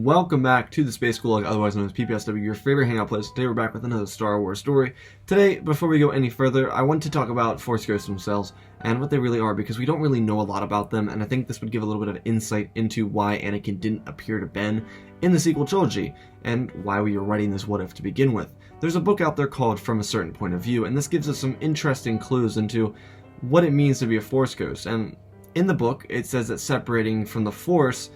Welcome back to the Space Gulag, otherwise known as PPSW, your favorite hangout place. Today we're back with another Star Wars story. Today, before we go any further, I want to talk about Force Ghosts themselves and what they really are, because we don't really know a lot about them, and I think this would give a little bit of insight into why Anakin didn't appear to Ben in the sequel trilogy, and why we were writing this what if to begin with. There's a book out there called From a Certain Point of View, and this gives us some interesting clues into what it means to be a Force Ghost. And in the book, it says that separating from the Force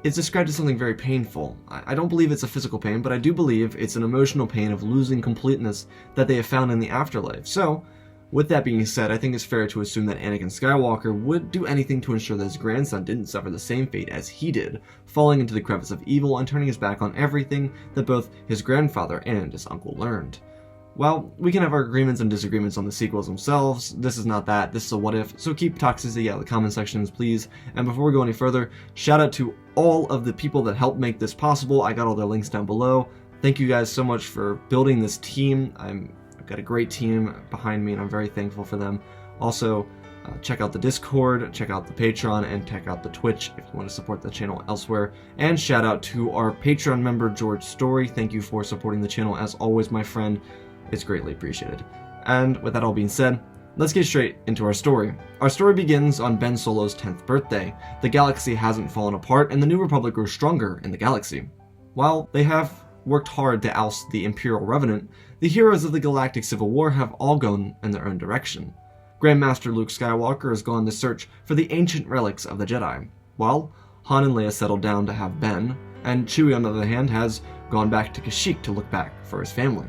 is described as something very painful. I don't believe it's a physical pain, but I do believe it's an emotional pain of losing completeness that they have found in the afterlife. So, with that being said, I think it's fair to assume that Anakin Skywalker would do anything to ensure that his grandson didn't suffer the same fate as he did, falling into the crevice of evil and turning his back on everything that both his grandfather and his uncle learned. Well, we can have our agreements and disagreements on the sequels themselves. This is not that, this is a what if, so keep toxicity out of the comment sections, please. And before we go any further, shout out to all of the people that helped make this possible. I got all their links down below. Thank you guys so much for building this team. I've got a great team behind me and I'm very thankful for them. Also, check out the Discord, check out the Patreon, and check out the Twitch if you want to support the channel elsewhere. And shout out to our Patreon member, George Story. Thank you for supporting the channel as always, my friend. It's greatly appreciated. And with that all being said, let's get straight into our story. Our story begins on Ben Solo's 10th birthday. The galaxy hasn't fallen apart, and the New Republic grows stronger in the galaxy. While they have worked hard to oust the Imperial Revenant, the heroes of the Galactic Civil War have all gone in their own direction. Grandmaster Luke Skywalker has gone to search for the ancient relics of the Jedi, while Han and Leia settled down to have Ben, and Chewie on the other hand has gone back to Kashyyyk to look back for his family.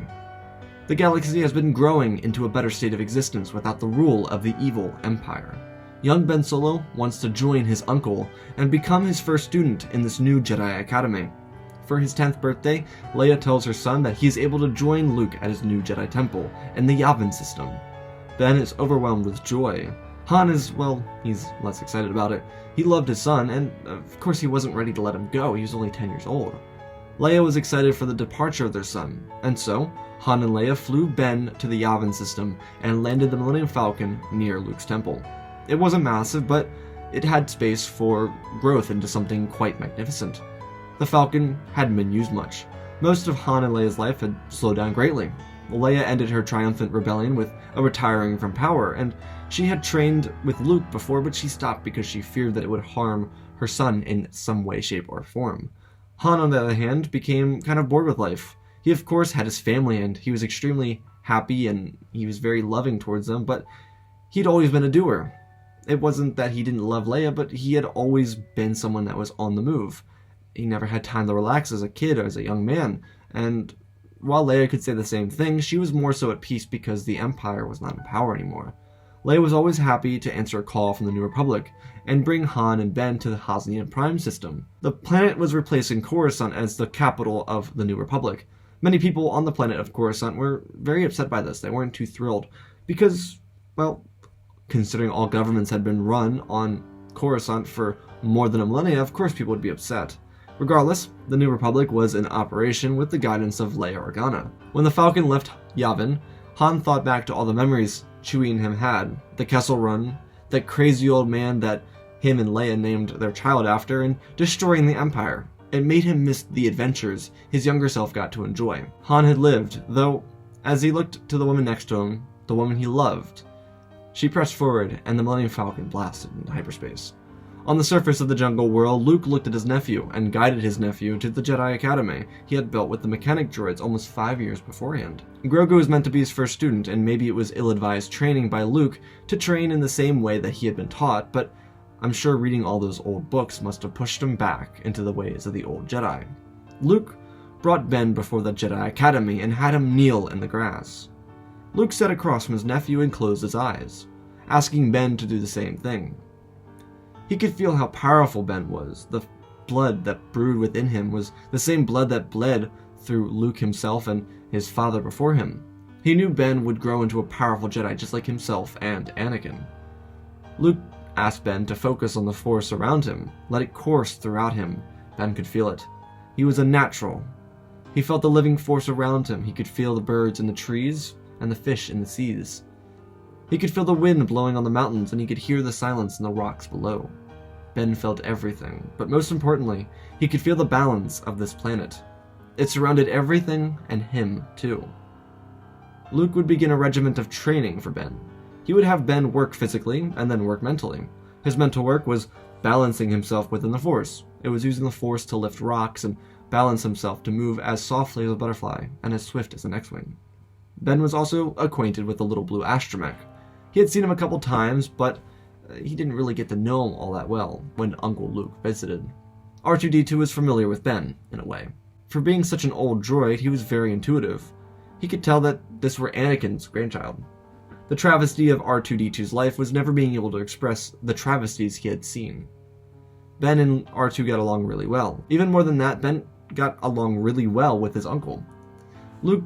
The galaxy has been growing into a better state of existence without the rule of the evil Empire. Young Ben Solo wants to join his uncle and become his first student in this new Jedi Academy. For his 10th birthday, Leia tells her son that he is able to join Luke at his new Jedi temple in the Yavin system. Ben is overwhelmed with joy. Han is, well, he's less excited about it. He loved his son, and of course he wasn't ready to let him go. He was only 10 years old. Leia was excited for the departure of their son, and so Han and Leia flew Ben to the Yavin system and landed the Millennium Falcon near Luke's temple. It wasn't massive, but it had space for growth into something quite magnificent. The Falcon hadn't been used much. Most of Han and Leia's life had slowed down greatly. Leia ended her triumphant rebellion with a retiring from power, and she had trained with Luke before, but she stopped because she feared that it would harm her son in some way, shape, or form. Han, on the other hand, became kind of bored with life. He, of course, had his family, and he was extremely happy, and he was very loving towards them, but he'd always been a doer. It wasn't that he didn't love Leia, but he had always been someone that was on the move. He never had time to relax as a kid or as a young man, and while Leia could say the same thing, she was more so at peace because the Empire was not in power anymore. Leia was always happy to answer a call from the New Republic and bring Han and Ben to the Hosnian Prime system. The planet was replacing Coruscant as the capital of the New Republic. Many people on the planet of Coruscant were very upset by this. They weren't too thrilled because, well, considering all governments had been run on Coruscant for more than a millennia, of course people would be upset. Regardless, the New Republic was in operation with the guidance of Leia Organa. When the Falcon left Yavin, Han thought back to all the memories Chewie and him had, the Kessel Run, that crazy old man that him and Leia named their child after, and destroying the Empire. It made him miss the adventures his younger self got to enjoy. Han had lived, though, as he looked to the woman next to him, the woman he loved, she pressed forward and the Millennium Falcon blasted into hyperspace. On the surface of the jungle world, Luke looked at his nephew and guided his nephew to the Jedi Academy he had built with the mechanic droids almost 5 years beforehand. Grogu was meant to be his first student, and maybe it was ill-advised training by Luke to train in the same way that he had been taught, but I'm sure reading all those old books must have pushed him back into the ways of the old Jedi. Luke brought Ben before the Jedi Academy and had him kneel in the grass. Luke sat across from his nephew and closed his eyes, asking Ben to do the same thing. He could feel how powerful Ben was. The blood that brewed within him was the same blood that bled through Luke himself and his father before him. He knew Ben would grow into a powerful Jedi just like himself and Anakin. Luke asked Ben to focus on the Force around him, let it course throughout him. Ben could feel it. He was a natural. He felt the living force around him. He could feel the birds in the trees and the fish in the seas. He could feel the wind blowing on the mountains, and he could hear the silence in the rocks below. Ben felt everything, but most importantly, he could feel the balance of this planet. It surrounded everything and him, too. Luke would begin a regiment of training for Ben. He would have Ben work physically and then work mentally. His mental work was balancing himself within the Force. It was using the Force to lift rocks and balance himself to move as softly as a butterfly and as swift as an X-Wing. Ben was also acquainted with the little blue astromech. He had seen him a couple times, but he didn't really get to know him all that well when Uncle Luke visited. R2-D2 was familiar with Ben, in a way. For being such an old droid, he was very intuitive. He could tell that this were Anakin's grandchild. The travesty of R2-D2's life was never being able to express the travesties he had seen. Ben and R2 got along really well. Even more than that, Ben got along really well with his uncle. Luke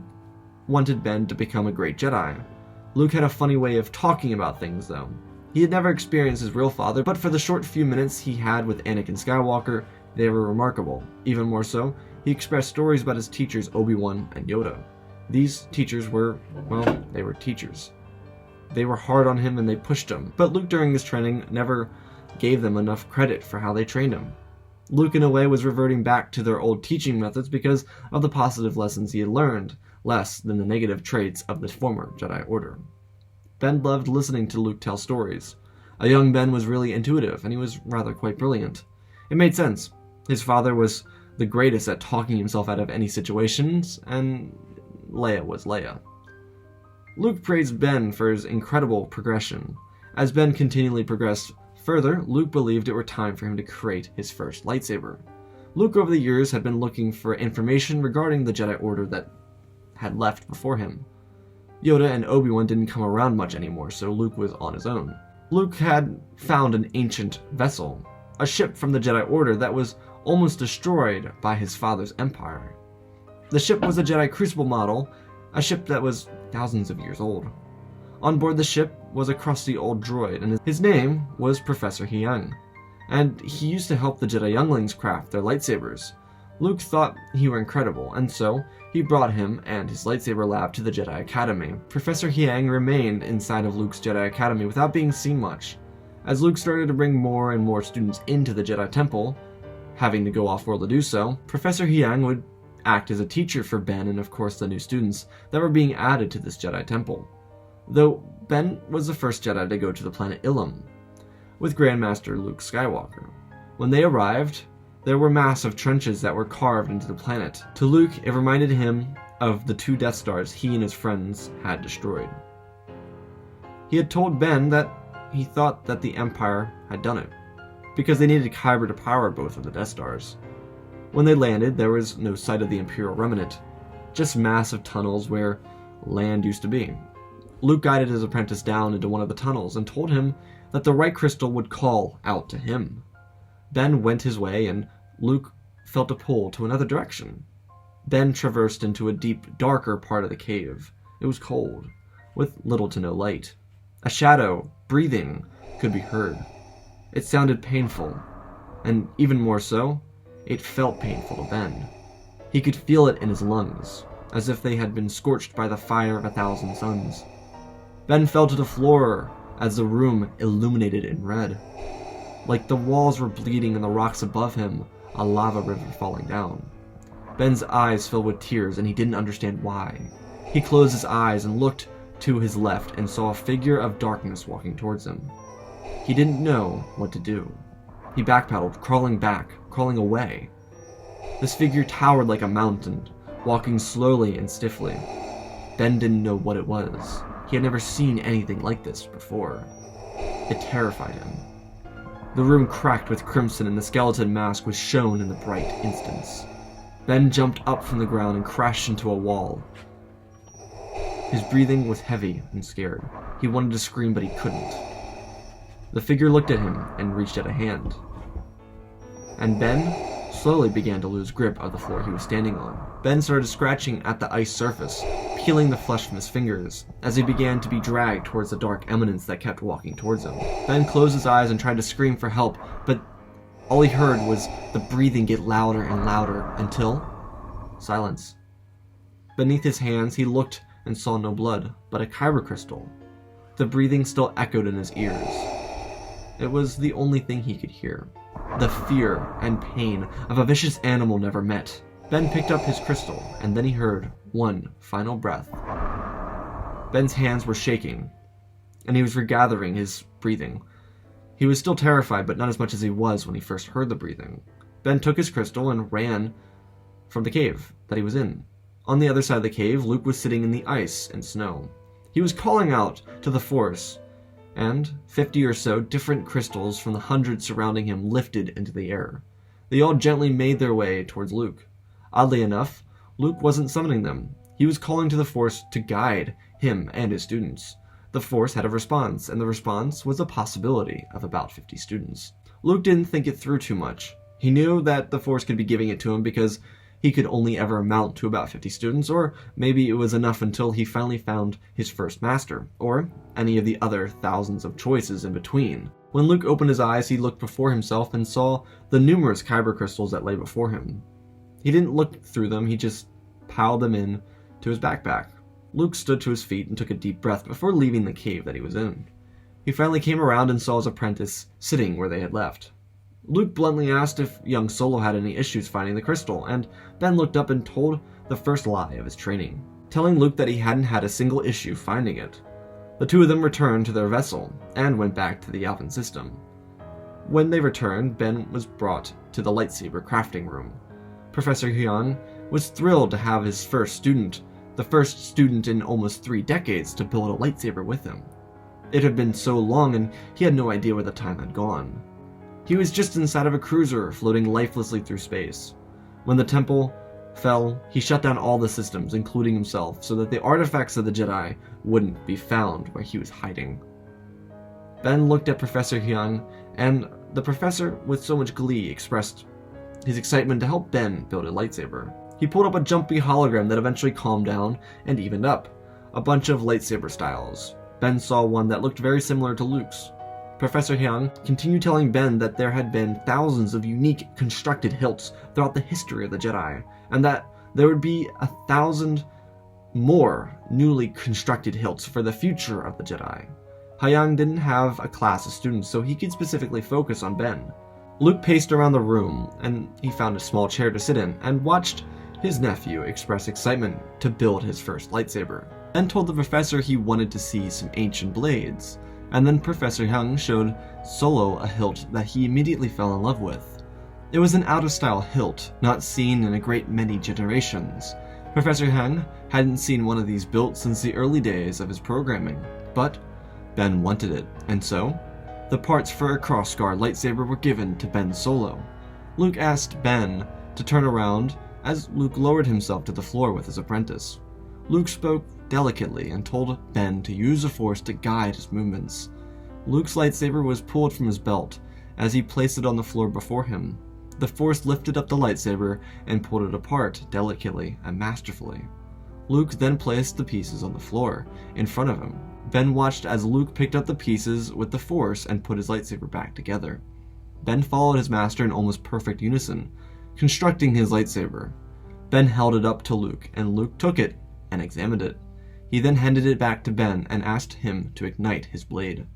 wanted Ben to become a great Jedi. Luke had a funny way of talking about things, though. He had never experienced his real father, but for the short few minutes he had with Anakin Skywalker, they were remarkable. Even more so, he expressed stories about his teachers Obi-Wan and Yoda. These teachers were, well, they were teachers. They were hard on him and they pushed him, but Luke during this training never gave them enough credit for how they trained him. Luke in a way was reverting back to their old teaching methods because of the positive lessons he had learned, less than the negative traits of the former Jedi Order. Ben loved listening to Luke tell stories. A young Ben was really intuitive and he was rather quite brilliant. It made sense. His father was the greatest at talking himself out of any situations, and Leia was Leia. Luke praised Ben for his incredible progression. As Ben continually progressed further, Luke believed it were time for him to create his first lightsaber. Luke over the years had been looking for information regarding the Jedi Order that had left before him. Yoda and Obi-Wan didn't come around much anymore, so Luke was on his own. Luke had found an ancient vessel, a ship from the Jedi Order that was almost destroyed by his father's empire. The ship was a Jedi Crucible model, a ship that was thousands of years old. On board the ship was a crusty old droid, and his name was Professor Hyang, and he used to help the Jedi younglings craft their lightsabers. Luke thought he were incredible, and so he brought him and his lightsaber lab to the Jedi Academy. Professor Hyang remained inside of Luke's Jedi Academy without being seen much. As Luke started to bring more and more students into the Jedi Temple, having to go off-world to do so, Professor Hyang would act as a teacher for Ben and of course the new students that were being added to this Jedi Temple. Though Ben was the first Jedi to go to the planet Ilum, with Grandmaster Luke Skywalker. When they arrived, there were massive trenches that were carved into the planet. To Luke, it reminded him of the 2 Death Stars he and his friends had destroyed. He had told Ben that he thought that the Empire had done it, because they needed Kyber to power both of the Death Stars. When they landed, there was no sight of the Imperial remnant, just massive tunnels where land used to be. Luke guided his apprentice down into one of the tunnels and told him that the right crystal would call out to him. Ben went his way and Luke felt a pull to another direction. Ben traversed into a deep, darker part of the cave. It was cold, with little to no light. A shadow, breathing, could be heard. It sounded painful, and even more so, it felt painful to Ben. He could feel it in his lungs, as if they had been scorched by the fire of 1,000 suns. Ben fell to the floor as the room illuminated in red. Like the walls were bleeding and the rocks above him, a lava river falling down. Ben's eyes filled with tears and he didn't understand why. He closed his eyes and looked to his left and saw a figure of darkness walking towards him. He didn't know what to do. He backpedaled, crawling away. This figure towered like a mountain, walking slowly and stiffly. Ben didn't know what it was. He had never seen anything like this before. It terrified him. The room cracked with crimson and the skeleton mask was shown in the bright instance. Ben jumped up from the ground and crashed into a wall. His breathing was heavy and scared. He wanted to scream, but he couldn't. The figure looked at him and reached out a hand. And Ben slowly began to lose grip of the floor he was standing on. Ben started scratching at the ice surface, peeling the flesh from his fingers, as he began to be dragged towards the dark eminence that kept walking towards him. Ben closed his eyes and tried to scream for help, but all he heard was the breathing get louder and louder until silence. Beneath his hands, he looked and saw no blood, but a kyber crystal. The breathing still echoed in his ears. It was the only thing he could hear. the fear and pain of a vicious animal never met. Ben picked up his crystal, and then he heard one final breath. Ben's hands were shaking, and he was regathering his breathing. He was still terrified, but not as much as he was when he first heard the breathing. Ben took his crystal and ran from the cave that he was in. On the other side of the cave, Luke was sitting in the ice and snow. He was calling out to the Force, and 50 or so different crystals from the hundreds surrounding him lifted into the air. They all gently made their way towards Luke. Oddly enough, Luke wasn't summoning them. He was calling to the Force to guide him and his students. The Force had a response, and the response was a possibility of about 50 students. Luke didn't think it through too much. He knew that the Force could be giving it to him because he could only ever amount to about 50 students, or maybe it was enough until he finally found his first master, or any of the other thousands of choices in between. When Luke opened his eyes, he looked before himself and saw the numerous kyber crystals that lay before him. He didn't look through them, he just piled them in to his backpack. Luke stood to his feet and took a deep breath before leaving the cave that he was in. He finally came around and saw his apprentice sitting where they had left. Luke bluntly asked if young Solo had any issues finding the crystal, and Ben looked up and told the first lie of his training, telling Luke that he hadn't had a single issue finding it. The two of them returned to their vessel and went back to the Alphan system. When they returned, Ben was brought to the lightsaber crafting room. Professor Hyun was thrilled to have his first student, the first student in almost 3 decades, to build a lightsaber with him. It had been so long and he had no idea where the time had gone. He was just inside of a cruiser, floating lifelessly through space. When the temple fell, he shut down all the systems, including himself, so that the artifacts of the Jedi wouldn't be found where he was hiding. Ben looked at Professor Hyun, and the professor, with so much glee, expressed his excitement to help Ben build a lightsaber. He pulled up a jumpy hologram that eventually calmed down and evened up. A bunch of lightsaber styles. Ben saw one that looked very similar to Luke's. Professor Hyun continued telling Ben that there had been thousands of unique constructed hilts throughout the history of the Jedi, and that there would be 1,000 more newly constructed hilts for the future of the Jedi. Hyun didn't have a class of students, so he could specifically focus on Ben. Luke paced around the room, and he found a small chair to sit in, and watched his nephew express excitement to build his first lightsaber. Ben told the professor he wanted to see some ancient blades, and then Professor Hyun showed Solo a hilt that he immediately fell in love with. It was an out-of-style hilt, not seen in a great many generations. Professor Hyun hadn't seen one of these built since the early days of his programming, but Ben wanted it, and so the parts for a cross-guard lightsaber were given to Ben Solo. Luke asked Ben to turn around as Luke lowered himself to the floor with his apprentice. Luke spoke delicately and told Ben to use the Force to guide his movements. Luke's lightsaber was pulled from his belt as he placed it on the floor before him. The Force lifted up the lightsaber and pulled it apart delicately and masterfully. Luke then placed the pieces on the floor in front of him. Ben watched as Luke picked up the pieces with the Force and put his lightsaber back together. Ben followed his master in almost perfect unison, constructing his lightsaber. Ben held it up to Luke, and Luke took it and examined it. He then handed it back to Ben and asked him to ignite his blade.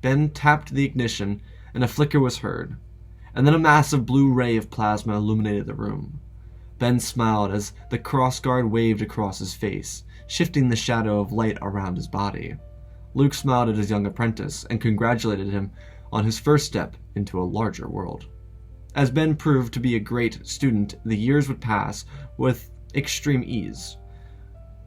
Ben tapped the ignition, and a flicker was heard, and then a massive blue ray of plasma illuminated the room. Ben smiled as the crossguard waved across his face, shifting the shadow of light around his body. Luke smiled at his young apprentice and congratulated him on his first step into a larger world. As Ben proved to be a great student, the years would pass with extreme ease.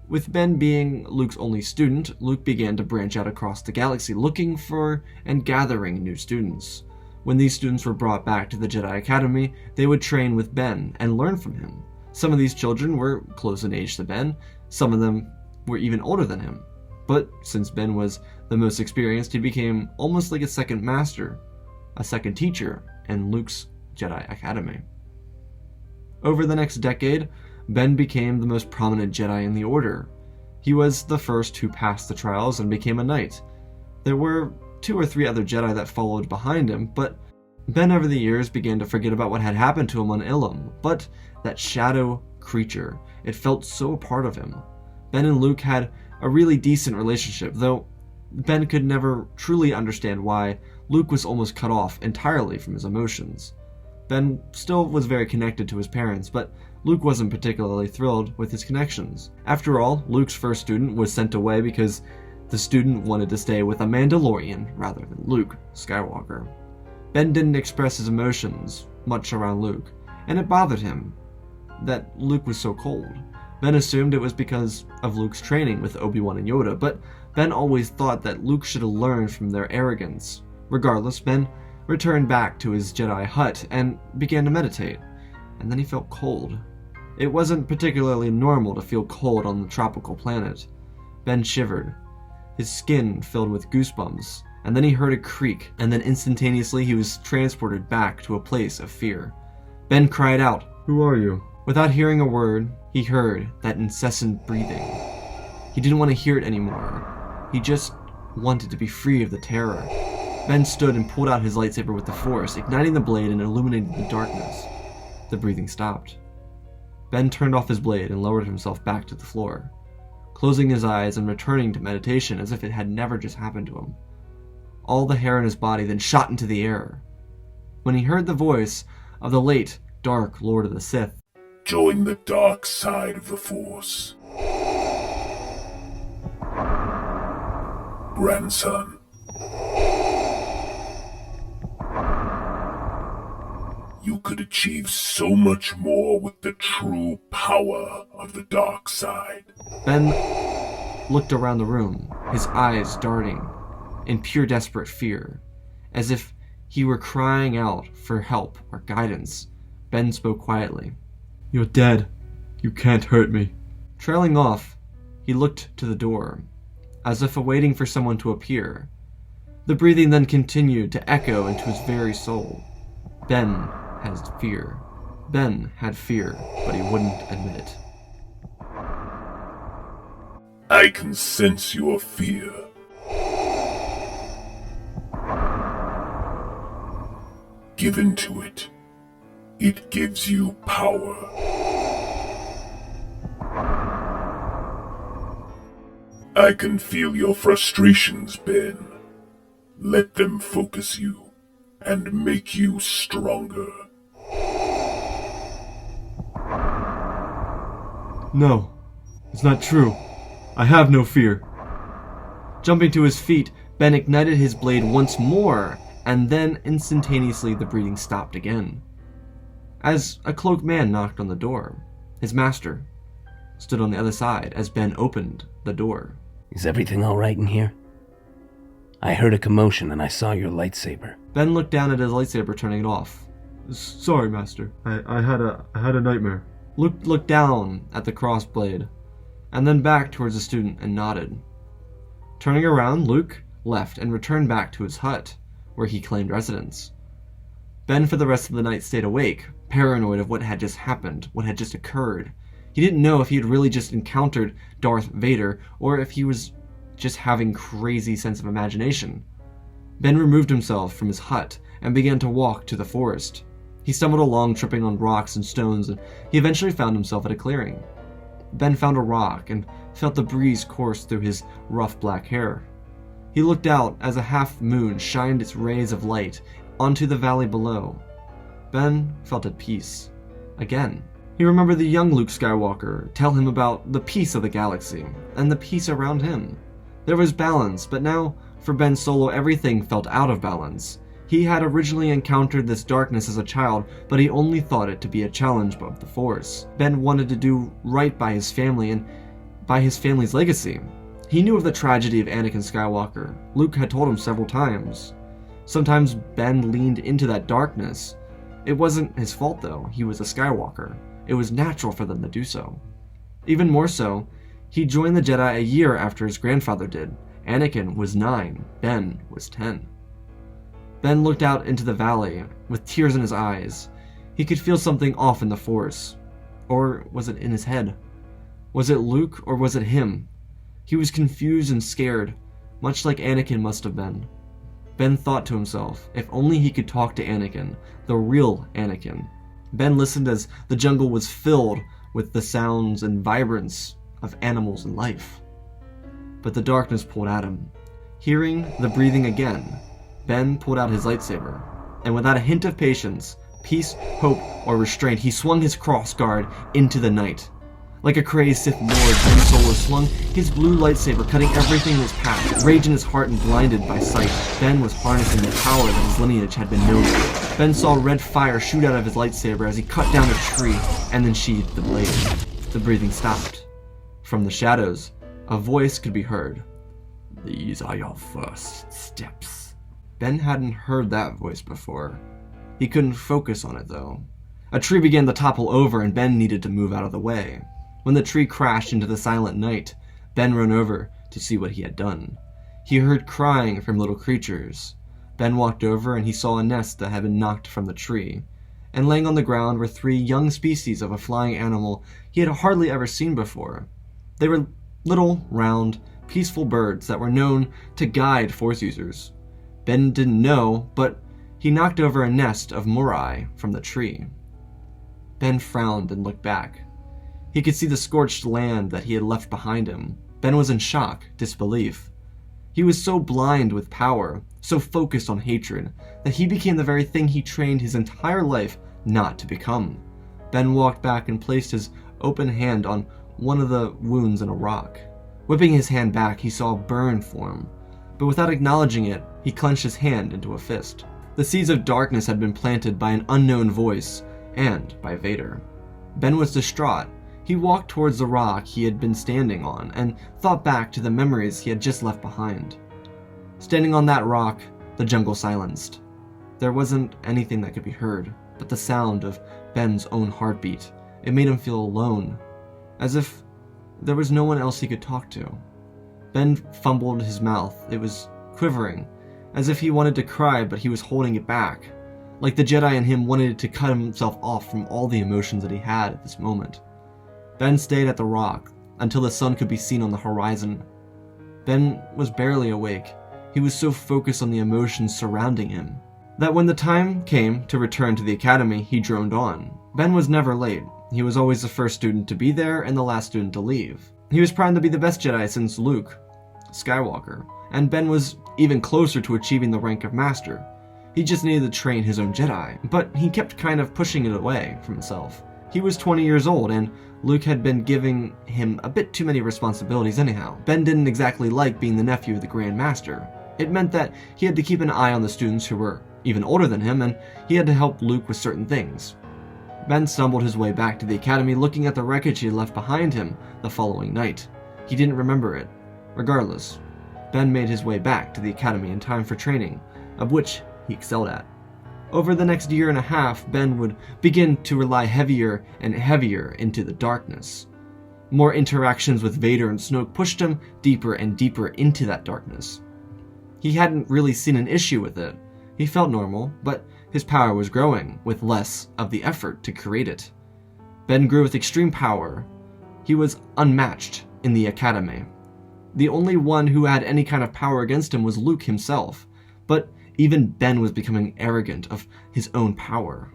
With Ben being Luke's only student, Luke began to branch out across the galaxy, looking for and gathering new students. When these students were brought back to the Jedi Academy, they would train with Ben and learn from him. Some of these children were close in age to Ben, some of them were even older than him. But since Ben was the most experienced, he became almost like a second master, a second teacher in Luke's Jedi Academy. Over the next decade, Ben became the most prominent Jedi in the Order. He was the first who passed the trials and became a knight. There were 2 or 3 other Jedi that followed behind him, but Ben over the years began to forget about what had happened to him on Ilum. But that shadow creature, it felt so a part of him. Ben and Luke had a really decent relationship, though Ben could never truly understand why Luke was almost cut off entirely from his emotions. Ben still was very connected to his parents, but Luke wasn't particularly thrilled with his connections. After all, Luke's first student was sent away because the student wanted to stay with a Mandalorian rather than Luke Skywalker. Ben didn't express his emotions much around Luke, and it bothered him that Luke was so cold. Ben assumed it was because of Luke's training with Obi-Wan and Yoda, but Ben always thought that Luke should have learned from their arrogance. Regardless, Ben returned back to his Jedi hut and began to meditate, and then he felt cold. It wasn't particularly normal to feel cold on the tropical planet. Ben shivered. His skin filled with goosebumps, and then he heard a creak, and then instantaneously he was transported back to a place of fear. Ben cried out, "Who are you?" Without hearing a word, he heard that incessant breathing. He didn't want to hear it anymore. He just wanted to be free of the terror. Ben stood and pulled out his lightsaber with the Force, igniting the blade and illuminating the darkness. The breathing stopped. Ben turned off his blade and lowered himself back to the floor, closing his eyes and returning to meditation as if it had never just happened to him. All the hair in his body then shot into the air. When he heard the voice of the late, dark Lord of the Sith, "Join the dark side of the Force. Grandson. You could achieve so much more with the true power of the dark side." Ben looked around the room, his eyes darting in pure desperate fear, as if he were crying out for help or guidance. Ben spoke quietly. "You're dead. You can't hurt me." Trailing off, he looked to the door, as if awaiting for someone to appear. The breathing then continued to echo into his very soul. Ben had fear. Ben had fear, but he wouldn't admit it. "I can sense your fear. Give in to it. It gives you power." "I can feel your frustrations, Ben. Let them focus you and make you stronger." "No, it's not true. I have no fear." Jumping to his feet, Ben ignited his blade once more, and then instantaneously the breathing stopped again. As a cloaked man knocked on the door, his master stood on the other side as Ben opened the door. "Is everything all right in here? I heard a commotion and I saw your lightsaber." Ben looked down at his lightsaber, turning it off. "Sorry, Master. I had a nightmare." Luke looked down at the crossblade, and then back towards the student and nodded. Turning around, Luke left and returned back to his hut, where he claimed residence. Ben for the rest of the night stayed awake, paranoid of what had just happened, what had just occurred. He didn't know if he had really just encountered Darth Vader, or if he was just having crazy sense of imagination. Ben removed himself from his hut and began to walk to the forest. He stumbled along, tripping on rocks and stones, and he eventually found himself at a clearing. Ben found a rock and felt the breeze course through his rough black hair. He looked out as a half moon shined its rays of light onto the valley below. Ben felt at peace. Again. He remembered the young Luke Skywalker tell him about the peace of the galaxy, and the peace around him. There was balance, but now, for Ben Solo, everything felt out of balance. He had originally encountered this darkness as a child, but he only thought it to be a challenge of the Force. Ben wanted to do right by his family and by his family's legacy. He knew of the tragedy of Anakin Skywalker. Luke had told him several times. Sometimes Ben leaned into that darkness. It wasn't his fault, though. He was a Skywalker. It was natural for them to do so. Even more so, he joined the Jedi a year after his grandfather did. Anakin was 9, Ben was 10. Ben looked out into the valley with tears in his eyes. He could feel something off in the Force. Or was it in his head? Was it Luke or was it him? He was confused and scared, much like Anakin must have been. Ben thought to himself, if only he could talk to Anakin, the real Anakin. Ben listened as the jungle was filled with the sounds and vibrance of animals and life. But the darkness pulled at him. Hearing the breathing again, Ben pulled out his lightsaber, and without a hint of patience, peace, hope, or restraint, he swung his crossguard into the night. Like a crazed Sith Lord, Ben Solo swung his blue lightsaber, cutting everything in his path. Rage in his heart and blinded by sight, Ben was harnessing the power that his lineage had been known for. Ben saw red fire shoot out of his lightsaber as he cut down a tree and then sheathed the blade. The breathing stopped. From the shadows, a voice could be heard. "These are your first steps." Ben hadn't heard that voice before. He couldn't focus on it though. A tree began to topple over and Ben needed to move out of the way. When the tree crashed into the silent night, Ben ran over to see what he had done. He heard crying from little creatures. Ben walked over and he saw a nest that had been knocked from the tree. And laying on the ground were 3 young species of a flying animal he had hardly ever seen before. They were little, round, peaceful birds that were known to guide Force users. Ben didn't know, but he knocked over a nest of Morai from the tree. Ben frowned and looked back. He could see the scorched land that he had left behind him. Ben was in shock, disbelief. He was so blind with power, so focused on hatred, that he became the very thing he trained his entire life not to become. Ben walked back and placed his open hand on one of the wounds in a rock. Whipping his hand back, he saw a burn form, but without acknowledging it, he clenched his hand into a fist. The seeds of darkness had been planted by an unknown voice, and by Vader. Ben was distraught. He walked towards the rock he had been standing on, and thought back to the memories he had just left behind. Standing on that rock, the jungle silenced. There wasn't anything that could be heard, but the sound of Ben's own heartbeat. It made him feel alone, as if there was no one else he could talk to. Ben fumbled his mouth. It was quivering, as if he wanted to cry, but he was holding it back. Like the Jedi in him wanted to cut himself off from all the emotions that he had at this moment. Ben stayed at the rock until the sun could be seen on the horizon. Ben was barely awake. He was so focused on the emotions surrounding him that when the time came to return to the academy, he droned on. Ben was never late. He was always the first student to be there and the last student to leave. He was primed to be the best Jedi since Luke Skywalker, and Ben was even closer to achieving the rank of Master. He just needed to train his own Jedi, but he kept kind of pushing it away from himself. He was 20 years old, and Luke had been giving him a bit too many responsibilities anyhow. Ben didn't exactly like being the nephew of the Grand Master. It meant that he had to keep an eye on the students who were even older than him, and he had to help Luke with certain things. Ben stumbled his way back to the academy, looking at the wreckage he had left behind him the following night. He didn't remember it. Regardless, Ben made his way back to the academy in time for training, of which he excelled at. Over the next year and a half, Ben would begin to rely heavier and heavier into the darkness. More interactions with Vader and Snoke pushed him deeper and deeper into that darkness. He hadn't really seen an issue with it. He felt normal, but his power was growing, with less of the effort to create it. Ben grew with extreme power. He was unmatched in the academy. The only one who had any kind of power against him was Luke himself, but even Ben was becoming arrogant of his own power.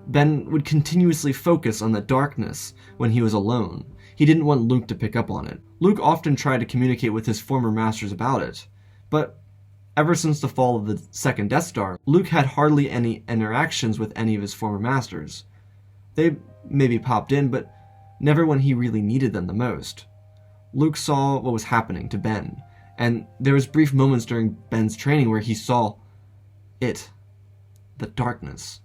Ben would continuously focus on the darkness when he was alone. He didn't want Luke to pick up on it. Luke often tried to communicate with his former masters about it, but ever since the fall of the second Death Star, Luke had hardly any interactions with any of his former masters. They maybe popped in, but never when he really needed them the most. Luke saw what was happening to Ben, and there was brief moments during Ben's training where he saw it, the darkness.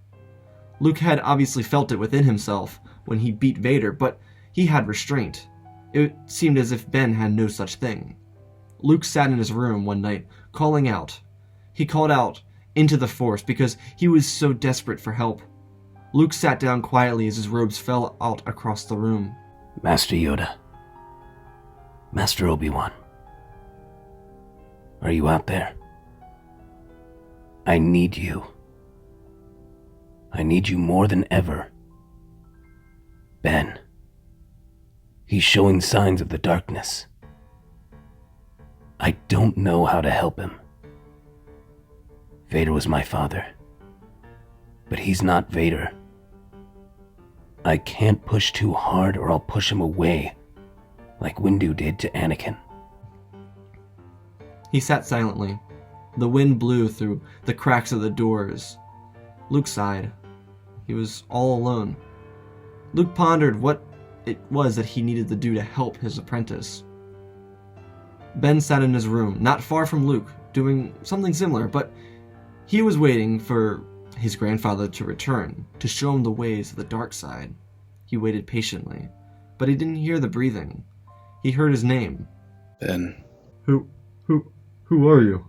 Luke had obviously felt it within himself when he beat Vader, but he had restraint. It seemed as if Ben had no such thing. Luke sat in his room one night, calling out. He called out into the Force because he was so desperate for help. Luke sat down quietly as his robes fell out across the room. Master Yoda. Master Obi-Wan. Are you out there? I need you. I need you more than ever. Ben. He's showing signs of the darkness. I don't know how to help him. Vader was my father. But he's not Vader. I can't push too hard or I'll push him away, like Windu did to Anakin. He sat silently. The wind blew through the cracks of the doors. Luke sighed. He was all alone. Luke pondered what it was that he needed to do to help his apprentice. Ben sat in his room, not far from Luke, doing something similar, but he was waiting for his grandfather to return, to show him the ways of the dark side. He waited patiently, but he didn't hear the breathing. He heard his name. Ben. Who are you?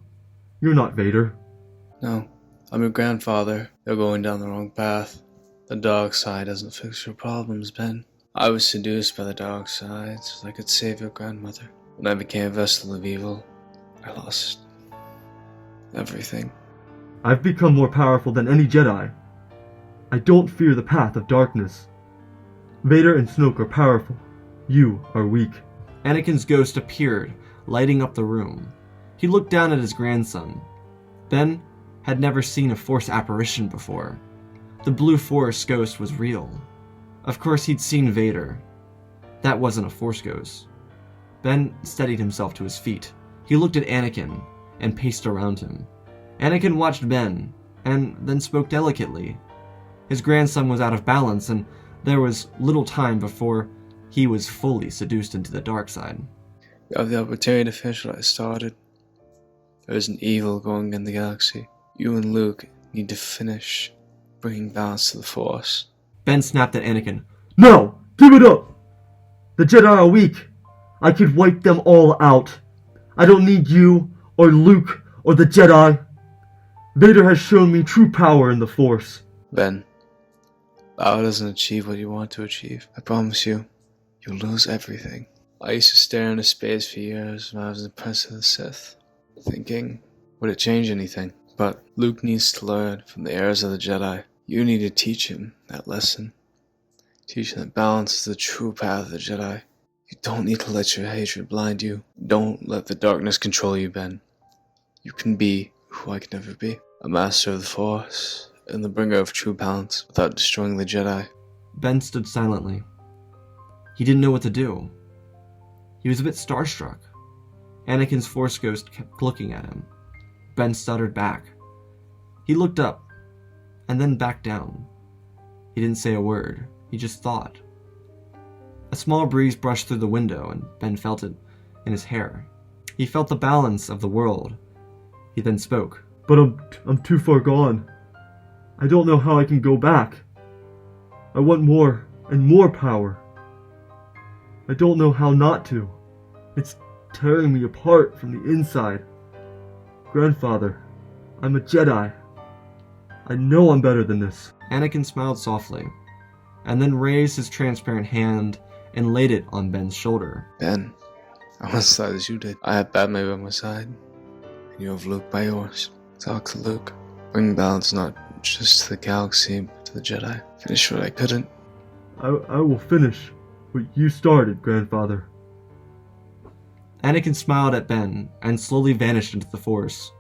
You're not Vader. No, I'm your grandfather. You're going down the wrong path. The dark side doesn't fix your problems, Ben. I was seduced by the dark side so I could save your grandmother. When I became a vessel of evil, I lost everything. I've become more powerful than any Jedi. I don't fear the path of darkness. Vader and Snoke are powerful. You are weak. Anakin's ghost appeared, lighting up the room. He looked down at his grandson. Ben had never seen a Force apparition before. The blue Force ghost was real. Of course, he'd seen Vader. That wasn't a Force ghost. Ben steadied himself to his feet. He looked at Anakin and paced around him. Anakin watched Ben and then spoke delicately. His grandson was out of balance, and there was little time before he was fully seduced into the dark side. You have the opportunity to finish what I started. There is an evil going in the galaxy. You and Luke need to finish bringing balance to the Force. Ben snapped at Anakin. No! Give it up! The Jedi are weak. I could wipe them all out. I don't need you, or Luke, or the Jedi. Vader has shown me true power in the Force. Ben, power doesn't achieve what you want to achieve. I promise you, you'll lose everything. I used to stare into space for years when I was impressed with the Sith, thinking, would it change anything? But Luke needs to learn from the errors of the Jedi. You need to teach him that lesson. Teach him that balance is the true path of the Jedi. You don't need to let your hatred blind you. Don't let the darkness control you, Ben. You can be who I could never be. A master of the Force and the bringer of true balance without destroying the Jedi. Ben stood silently. He didn't know what to do. He was a bit starstruck. Anakin's Force ghost kept looking at him. Ben stuttered back. He looked up, and then back down. He didn't say a word. He just thought. A small breeze brushed through the window, and Ben felt it in his hair. He felt the balance of the world. He then spoke. But I'm too far gone. I don't know how I can go back. I want more and more power. I don't know how not to. It's tearing me apart from the inside. Grandfather, I'm a Jedi. I know I'm better than this. Anakin smiled softly, and then raised his transparent hand and laid it on Ben's shoulder. Ben, I'm as sad as you did. I have Padme by my side, and you have Luke by yours. Talk to Luke. Bring balance not just to the galaxy, but to the Jedi. Finish what I couldn't. I will finish what you started, Grandfather. Anakin smiled at Ben and slowly vanished into the Force.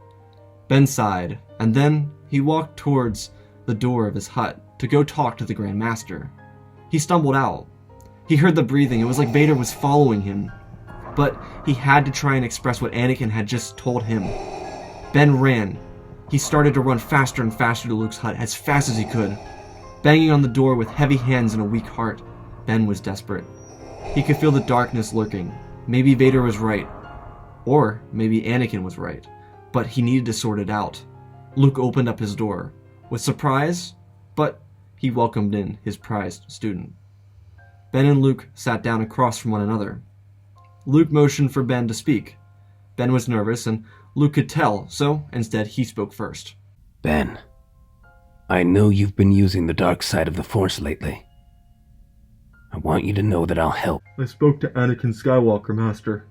Ben sighed, and then he walked towards the door of his hut to go talk to the Grand Master. He stumbled out. He heard the breathing. It was like Vader was following him. But he had to try and express what Anakin had just told him. Ben ran. He started to run faster and faster to Luke's hut, as fast as he could. Banging on the door with heavy hands and a weak heart, Ben was desperate. He could feel the darkness lurking. Maybe Vader was right. Or maybe Anakin was right. But he needed to sort it out. Luke opened up his door. With surprise, but he welcomed in his prized student. Ben and Luke sat down across from one another. Luke motioned for Ben to speak. Ben was nervous, and Luke could tell, so instead he spoke first. Ben, I know you've been using the dark side of the Force lately. I want you to know that I'll help. I spoke to Anakin Skywalker, Master.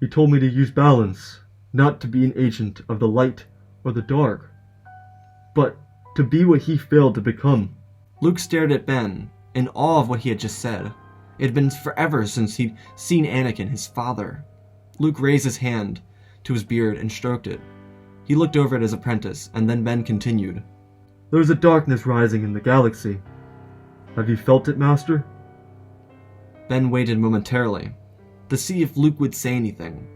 He told me to use balance, not to be an agent of the light or the dark, but to be what he failed to become. Luke stared at Ben, in awe of what he had just said. It had been forever since he'd seen Anakin, his father. Luke raised his hand to his beard and stroked it. He looked over at his apprentice, and then Ben continued. There's a darkness rising in the galaxy. Have you felt it, Master? Ben waited momentarily to see if Luke would say anything,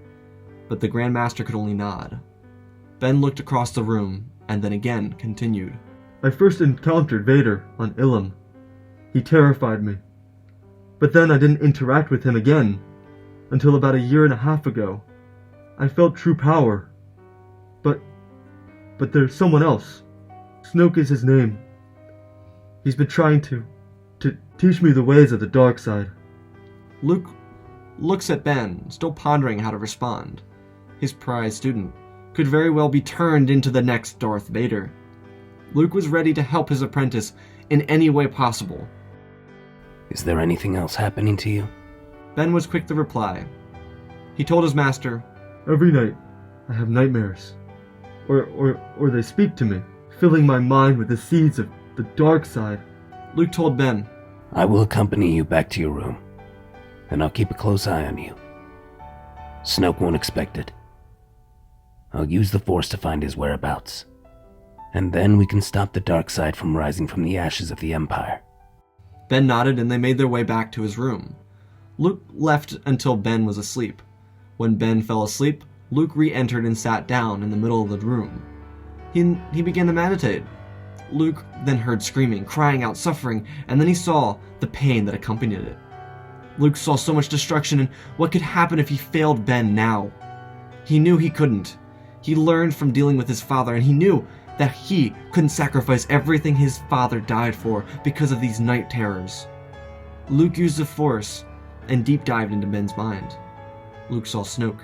but the Grand Master could only nod. Ben looked across the room and then again continued. I first encountered Vader on Ilum. He terrified me. But then I didn't interact with him again until about 1.5 years ago. I felt true power. But there's someone else. Snoke is his name. He's been trying to teach me the ways of the dark side. Luke looks at Ben, still pondering how to respond. His prized student could very well be turned into the next Darth Vader. Luke was ready to help his apprentice in any way possible. Is there anything else happening to you? Ben was quick to reply. He told his master, Every night, I have nightmares. Or they speak to me, filling my mind with the seeds of the dark side. Luke told Ben, I will accompany you back to your room, and I'll keep a close eye on you. Snoke won't expect it. I'll use the Force to find his whereabouts, and then we can stop the dark side from rising from the ashes of the Empire. Ben nodded and they made their way back to his room. Luke left until Ben was asleep. When Ben fell asleep, Luke re-entered and sat down in the middle of the room. He began to meditate. Luke then heard screaming, crying out, suffering, and then he saw the pain that accompanied it. Luke saw so much destruction and what could happen if he failed Ben now. He knew he couldn't. He learned from dealing with his father, and he knew that he couldn't sacrifice everything his father died for because of these night terrors. Luke used the Force and deep dived into Ben's mind. Luke saw Snoke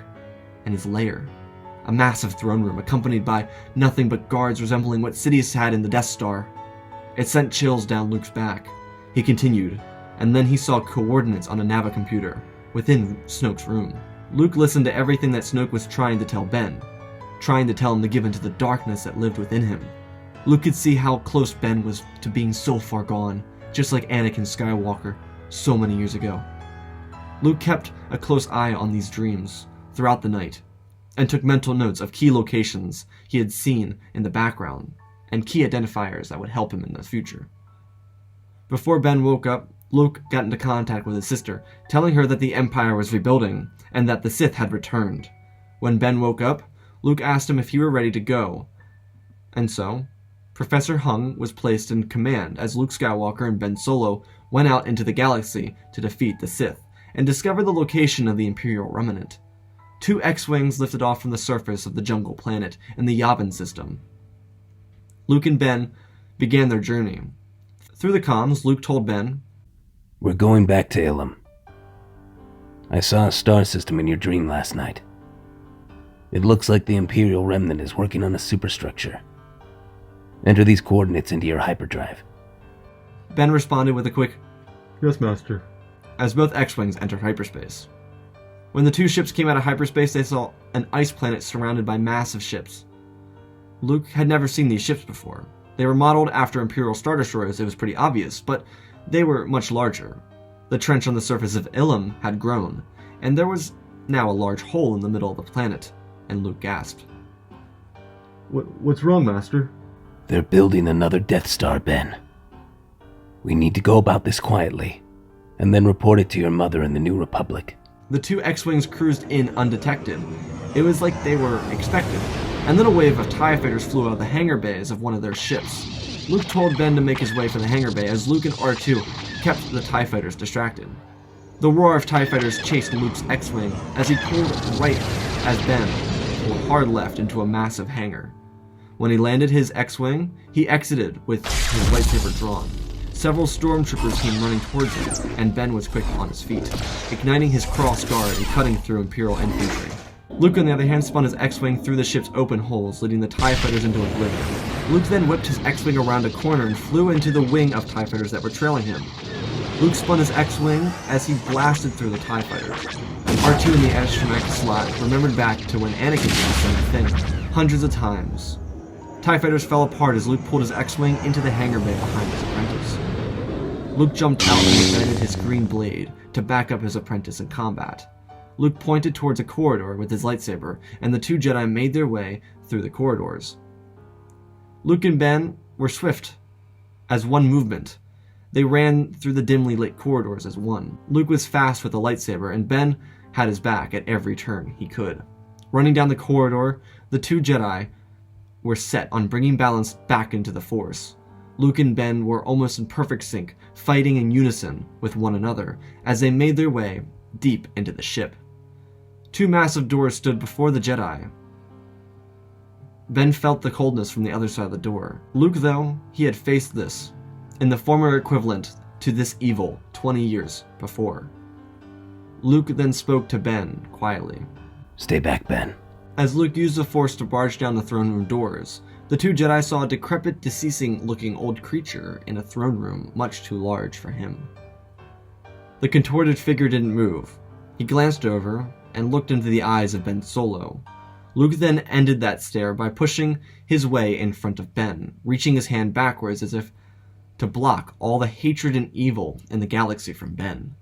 and his lair, a massive throne room accompanied by nothing but guards resembling what Sidious had in the Death Star. It sent chills down Luke's back. He continued, and then he saw coordinates on a Nava computer within Snoke's room. Luke listened to everything that Snoke was trying to tell Ben, trying to tell him to give in to the darkness that lived within him. Luke could see how close Ben was to being so far gone, just like Anakin Skywalker so many years ago. Luke kept a close eye on these dreams throughout the night, and took mental notes of key locations he had seen in the background, and key identifiers that would help him in the future. Before Ben woke up, Luke got into contact with his sister, telling her that the Empire was rebuilding, and that the Sith had returned. When Ben woke up, Luke asked him if he were ready to go, and so, Professor Hung was placed in command as Luke Skywalker and Ben Solo went out into the galaxy to defeat the Sith, and discover the location of the Imperial remnant. 2 X-Wings lifted off from the surface of the jungle planet in the Yavin system. Luke and Ben began their journey. Through the comms, Luke told Ben, We're going back to Ilum. I saw a star system in your dream last night. It looks like the Imperial remnant is working on a superstructure. Enter these coordinates into your hyperdrive. Ben responded with a quick, Yes, Master. as both X-Wings entered hyperspace. When the 2 ships came out of hyperspace, they saw an ice planet surrounded by massive ships. Luke had never seen these ships before. They were modeled after Imperial Star Destroyers, it was pretty obvious, but they were much larger. The trench on the surface of Ilum had grown, and there was now a large hole in the middle of the planet, and Luke gasped. What's wrong, Master? They're building another Death Star, Ben. We need to go about this quietly, and then report it to your mother in the New Republic. The 2 X-Wings cruised in undetected. It was like they were expected, and then a wave of TIE fighters flew out of the hangar bays of one of their ships. Luke told Ben to make his way for the hangar bay as Luke and R2 kept the TIE fighters distracted. The roar of TIE fighters chased Luke's X-Wing as he pulled right as Ben pulled hard left into a massive hangar. When he landed his X-Wing, he exited with his lightsaber drawn. Several stormtroopers came running towards him, and Ben was quick on his feet, igniting his cross guard and cutting through Imperial infantry. Luke, on the other hand, spun his X-Wing through the ship's open holes, leading the TIE fighters into oblivion. Luke then whipped his X-Wing around a corner and flew into the wing of TIE fighters that were trailing him. Luke spun his X-Wing as he blasted through the TIE fighters. R2 in the astromech slot remembered back to when Anakin did the same thing, hundreds of times. TIE fighters fell apart as Luke pulled his X-Wing into the hangar bay behind his apprentice. Luke jumped out and ignited his green blade to back up his apprentice in combat. Luke pointed towards a corridor with his lightsaber, and the 2 Jedi made their way through the corridors. Luke and Ben were swift as one movement. They ran through the dimly lit corridors as one. Luke was fast with a lightsaber, and Ben had his back at every turn he could. Running down the corridor, the 2 Jedi were set on bringing balance back into the Force. Luke and Ben were almost in perfect sync, fighting in unison with one another as they made their way deep into the ship. Two massive doors stood before the Jedi. Ben felt the coldness from the other side of the door. Luke, though, he had faced this, in the former equivalent to this evil 20 years before. Luke then spoke to Ben quietly. Stay back, Ben. As Luke used the Force to barge down the throne room doors, the two Jedi saw a decrepit, deceasing-looking old creature in a throne room much too large for him. The contorted figure didn't move. He glanced over and looked into the eyes of Ben Solo. Luke then ended that stare by pushing his way in front of Ben, reaching his hand backwards as if to block all the hatred and evil in the galaxy from Ben.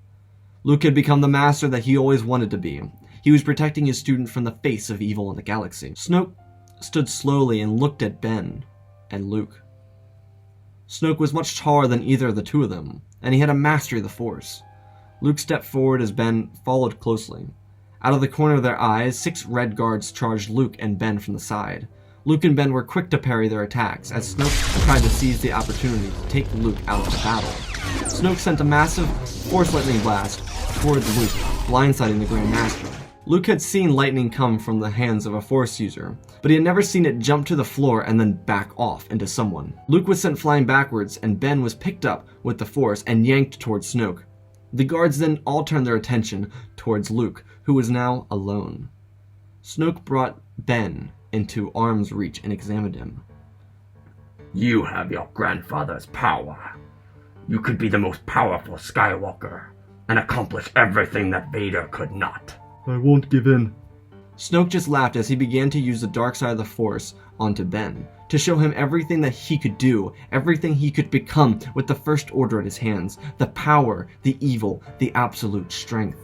Luke had become the master that he always wanted to be. He was protecting his student from the face of evil in the galaxy. Snoke stood slowly and looked at Ben and Luke. Snoke was much taller than either of the two of them, and he had a mastery of the Force. Luke stepped forward as Ben followed closely. Out of the corner of their eyes, 6 red guards charged Luke and Ben from the side. Luke and Ben were quick to parry their attacks as Snoke tried to seize the opportunity to take Luke out of the battle. Snoke sent a massive Force lightning blast towards Luke, blindsiding the Grand Master. Luke had seen lightning come from the hands of a Force user, but he had never seen it jump to the floor and then back off into someone. Luke was sent flying backwards, and Ben was picked up with the Force and yanked towards Snoke. The guards then all turned their attention towards Luke, who was now alone. Snoke brought Ben into arm's reach and examined him. You have your grandfather's power. You could be the most powerful Skywalker and accomplish everything that Vader could not. I won't give in. Snoke just laughed as he began to use the dark side of the Force onto Ben, to show him everything that he could do, everything he could become with the First Order at his hands, the power, the evil, the absolute strength.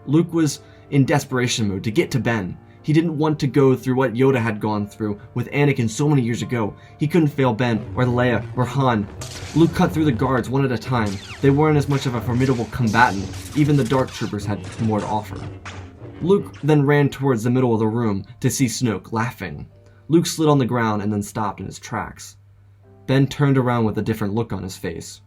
Luke was in desperation mode to get to Ben. He didn't want to go through what Yoda had gone through with Anakin so many years ago. He couldn't fail Ben, or Leia, or Han. Luke cut through the guards one at a time. They weren't as much of a formidable combatant. Even the Dark Troopers had more to offer. Luke then ran towards the middle of the room to see Snoke laughing. Luke slid on the ground and then stopped in his tracks. Ben turned around with a different look on his face.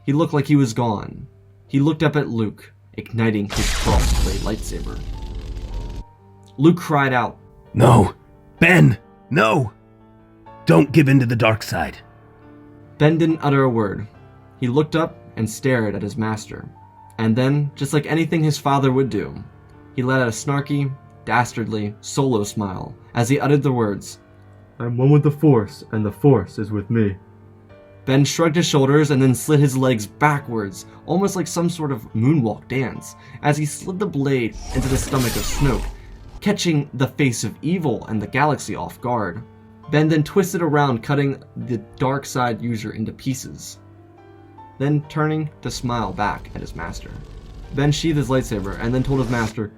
He looked like he was gone. He looked up at Luke, igniting his cross-blade lightsaber. Luke cried out, No! Ben! No! Don't give in to the dark side. Ben didn't utter a word. He looked up and stared at his master. And then, just like anything his father would do, he let out a snarky, dastardly, Solo smile as he uttered the words, I'm one with the Force, and the Force is with me. Ben shrugged his shoulders and then slid his legs backwards, almost like some sort of moonwalk dance, as he slid the blade into the stomach of Snoke, catching the face of evil and the galaxy off guard. Ben then twisted around, cutting the dark side user into pieces, then turning to smile back at his master. Ben sheathed his lightsaber and then told his master,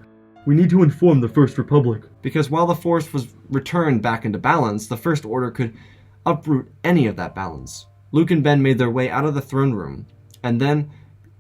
We need to inform the First Republic. because while the Force was returned back into balance, the First Order could uproot any of that balance. Luke and Ben made their way out of the throne room, and then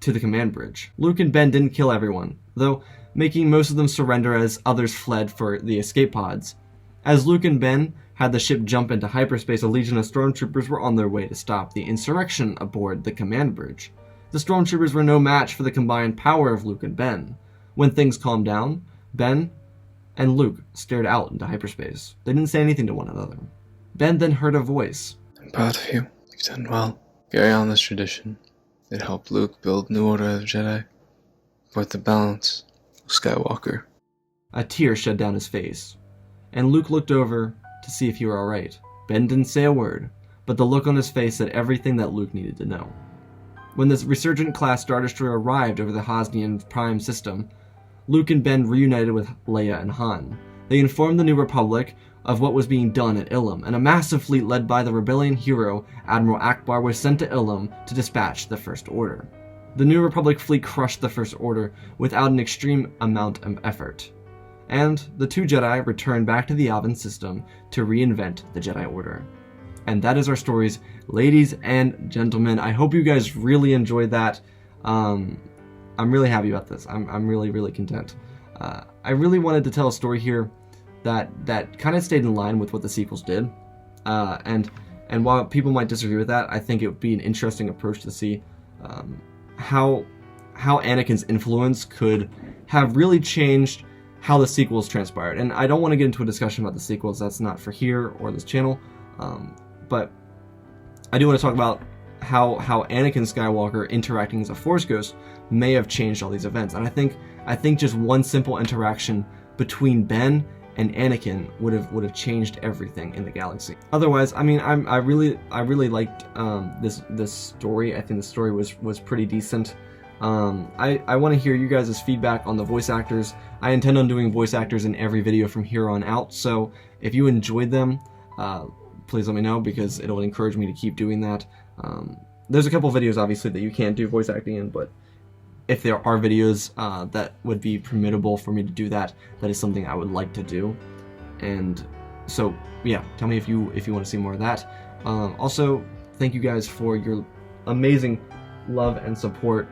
to the command bridge. Luke and Ben didn't kill everyone, though making most of them surrender as others fled for the escape pods. As Luke and Ben had the ship jump into hyperspace, a legion of stormtroopers were on their way to stop the insurrection aboard the command bridge. The stormtroopers were no match for the combined power of Luke and Ben. When things calmed down, Ben and Luke stared out into hyperspace. They didn't say anything to one another. Ben then heard a voice. I'm proud of you. You've done well. Carry on this tradition. It helped Luke build New Order of Jedi. With the balance of Skywalker. A tear shed down his face, and Luke looked over to see if he were alright. Ben didn't say a word, but the look on his face said everything that Luke needed to know. When the Resurgent class Star Destroyer arrived over the Hosnian Prime system, Luke and Ben reunited with Leia and Han. They informed the New Republic of what was being done at Ilum, and a massive fleet led by the rebellion hero Admiral Akbar was sent to Ilum to dispatch the First Order. The New Republic fleet crushed the First Order without an extreme amount of effort, and the two Jedi returned back to the Yavin system to reinvent the Jedi Order. And that is our stories, ladies and gentlemen. I hope you guys really enjoyed that. I'm really happy about this. I'm really, really content. I really wanted to tell a story here that kind of stayed in line with what the sequels did. And while people might disagree with that, I think it would be an interesting approach to see how Anakin's influence could have really changed how the sequels transpired. And I don't want to get into a discussion about the sequels. That's not for here or this channel. But I do want to talk about how Anakin Skywalker interacting as a Force ghost may have changed all these events. And I think just one simple interaction between Ben and Anakin would have changed everything in the galaxy. Otherwise, I mean, I really liked this story. I think the story was pretty decent. I want to hear you guys' feedback on the voice actors. I intend on doing voice actors in every video from here on out, so if you enjoyed them, please let me know, because it'll encourage me to keep doing that. There's a couple videos, obviously, that you can't do voice acting in, but if there are videos that would be permittable for me to do that, that is something I would like to do. And so, yeah, tell me if you want to see more of that. Also, thank you guys for your amazing love and support.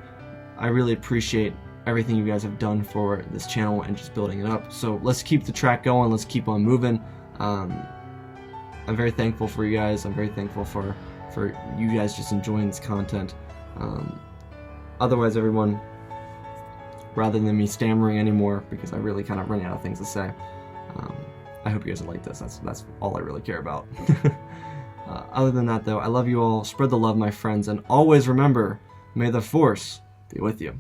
I really appreciate everything you guys have done for this channel and just building it up. So let's keep the track going. Let's keep on moving. I'm very thankful for you guys. I'm very thankful for you guys just enjoying this content. Otherwise, everyone, rather than me stammering anymore, because I really kind of run out of things to say, I hope you guys like this. That's all I really care about. Other than that, though, I love you all. Spread the love, my friends, and always remember, may the Force be with you.